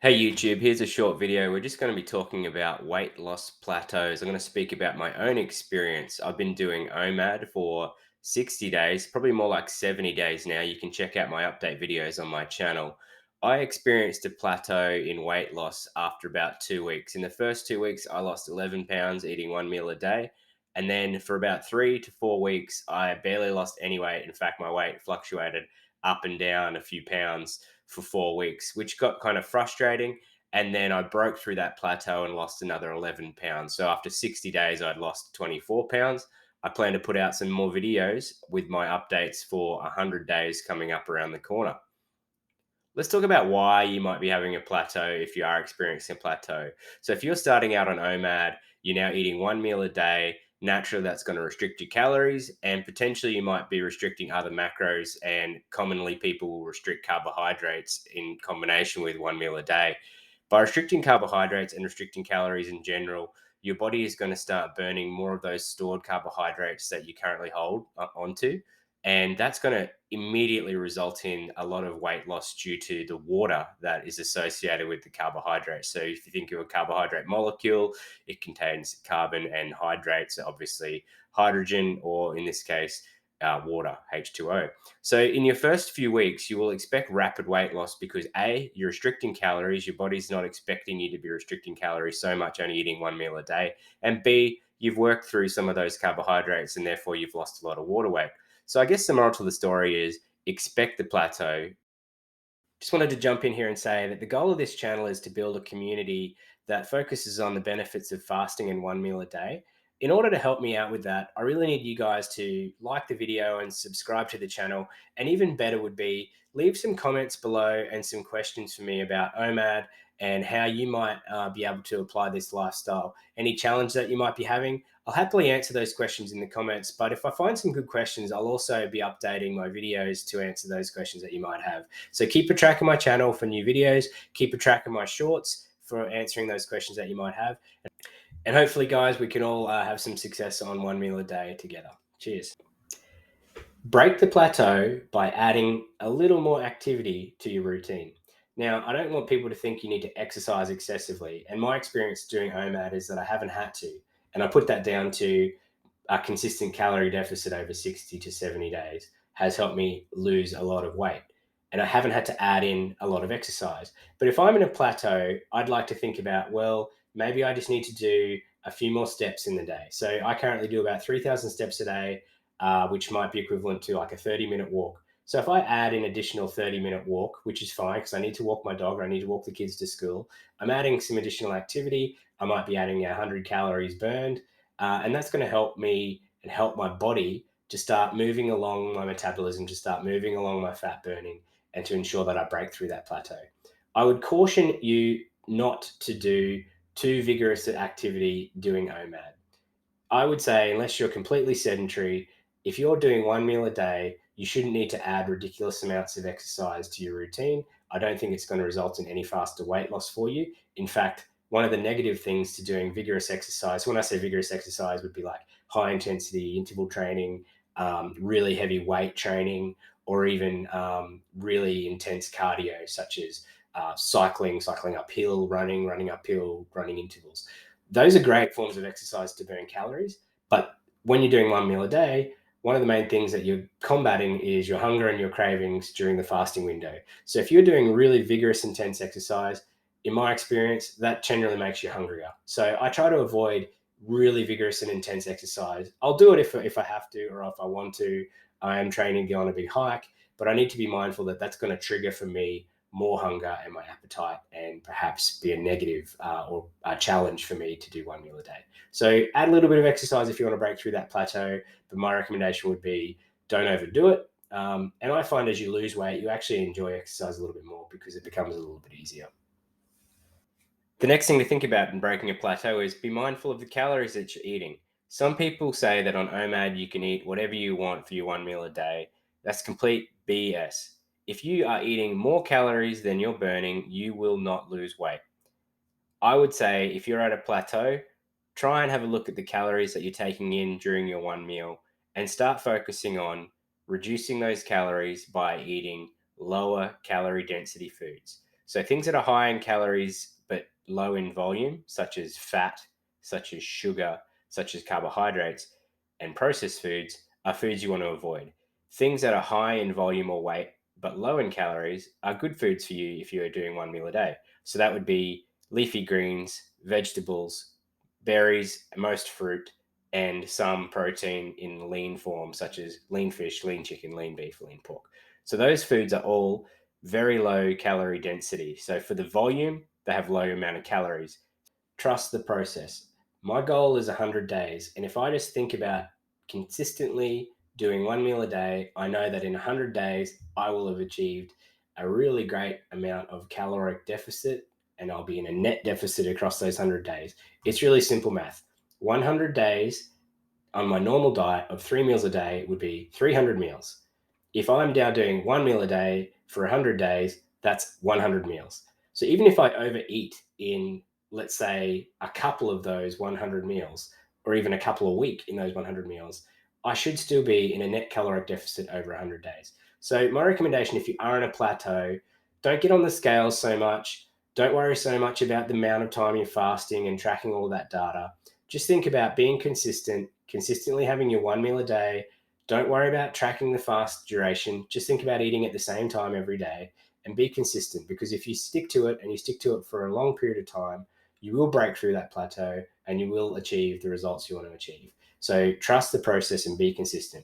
Hey YouTube, here's a short video. We're just going to be talking about weight loss plateaus. I'm going to speak about my own experience. I've been doing OMAD for 60 days, probably more like 70 days now. You can check out my update videos on my channel. I experienced a plateau in weight loss after about 2 weeks. In the first 2 weeks, I lost 11 pounds eating one meal a day. And then for about 3 to 4 weeks, I barely lost any weight. In fact, my weight fluctuated up and down a few pounds for 4 weeks, which got kind of frustrating. And then I broke through that plateau and lost another 11 pounds. So after 60 days, I'd lost 24 pounds. I plan to put out some more videos with my updates for 100 days coming up around the corner. Let's talk about why you might be having a plateau if you are experiencing a plateau. So, if you're starting out on OMAD, you're now eating one meal a day. Naturally, that's going to restrict your calories, and potentially you might be restricting other macros. And commonly, people will restrict carbohydrates in combination with one meal a day. By restricting carbohydrates and restricting calories in general, your body is going to start burning more of those stored carbohydrates that you currently hold onto. And that's going to immediately result in a lot of weight loss due to the water that is associated with the carbohydrate. So, if you think of a carbohydrate molecule, it contains carbon and hydrates, obviously hydrogen, or in this case, water, H2O. So, in your first few weeks, you will expect rapid weight loss because A, you're restricting calories. Your body's not expecting you to be restricting calories so much, only eating one meal a day. And B, you've worked through some of those carbohydrates and therefore you've lost a lot of water weight. So, I guess the moral to the story is expect the plateau. Just wanted to jump in here and say that the goal of this channel is to build a community that focuses on the benefits of fasting and one meal a day. In order to help me out with that, I really need you guys to like the video and subscribe to the channel. And even better would be leave some comments below and some questions for me about OMAD and how you might be able to apply this lifestyle. Any challenge that you might be having, I'll happily answer those questions in the comments. But if I find some good questions, I'll also be updating my videos to answer those questions that you might have. So keep a track of my channel for new videos, keep a track of my shorts for answering those questions that you might have. And hopefully, guys, we can all have some success on one meal a day together. Cheers. Break the plateau by adding a little more activity to your routine. Now, I don't want people to think you need to exercise excessively. And my experience doing OMAD is that I haven't had to. And I put that down to a consistent calorie deficit over 60 to 70 days has helped me lose a lot of weight. And I haven't had to add in a lot of exercise. But if I'm in a plateau, I'd like to think about, well, maybe I just need to do a few more steps in the day. So I currently do about 3,000 steps a day, which might be equivalent to like a 30-minute walk. So if I add an additional 30-minute walk, which is fine because I need to walk my dog or I need to walk the kids to school, I'm adding some additional activity. I might be adding 100 calories burned, and that's going to help me and help my body to start moving along my metabolism, to start moving along my fat burning, and to ensure that I break through that plateau. I would caution you not to do too vigorous activity doing OMAD. I would say, unless you're completely sedentary, if you're doing one meal a day, you shouldn't need to add ridiculous amounts of exercise to your routine. I don't think it's going to result in any faster weight loss for you. In fact, one of the negative things to doing vigorous exercise, when I say vigorous exercise, would be like high intensity interval training, really heavy weight training, or even really intense cardio, such as cycling uphill, running uphill, running intervals. Those are great forms of exercise to burn calories. But when you're doing one meal a day, one of the main things that you're combating is your hunger and your cravings during the fasting window. So if you're doing really vigorous, intense exercise, in my experience, that generally makes you hungrier. So I try to avoid really vigorous and intense exercise. I'll do it if I have to or if I want to. I am training to go on a big hike, but I need to be mindful that that's going to trigger for me more hunger and my appetite and perhaps be a negative or a challenge for me to do one meal a day. So add a little bit of exercise if you want to break through that plateau. But my recommendation would be don't overdo it. And I find as you lose weight, you actually enjoy exercise a little bit more because it becomes a little bit easier. The next thing to think about in breaking a plateau is be mindful of the calories that you're eating. Some people say that on OMAD you can eat whatever you want for your one meal a day. That's complete BS. If you are eating more calories than you're burning, you will not lose weight. I would say if you're at a plateau, try and have a look at the calories that you're taking in during your one meal and start focusing on reducing those calories by eating lower calorie density foods. So things that are high in calories but low in volume, such as fat, such as sugar, such as carbohydrates, and processed foods, are foods you want to avoid. Things that are high in volume or weight but low in calories are good foods for you if you are doing one meal a day. So that would be leafy greens, vegetables, berries, most fruit, and some protein in lean form, such as lean fish, lean chicken, lean beef, lean pork. So those foods are all very low calorie density. So for the volume, they have low amount of calories. Trust the process. My goal is 100 days. And if I just think about consistently doing one meal a day, I know that in 100 days, I will have achieved a really great amount of caloric deficit and I'll be in a net deficit across those 100 days. It's really simple math. 100 days on my normal diet of 3 meals a day would be 300 meals. If I'm now doing one meal a day for 100 days, that's 100 meals. So even if I overeat in, let's say, a couple of those 100 meals, or even a couple a week in those 100 meals, I should still be in a net caloric deficit over 100 days. So my recommendation, if you are in a plateau, don't get on the scales so much. Don't worry so much about the amount of time you're fasting and tracking all that data. Just think about being consistent, consistently having your one meal a day. Don't worry about tracking the fast duration. Just think about eating at the same time every day and be consistent, because if you stick to it and you stick to it for a long period of time, you will break through that plateau and you will achieve the results you want to achieve. So trust the process and be consistent.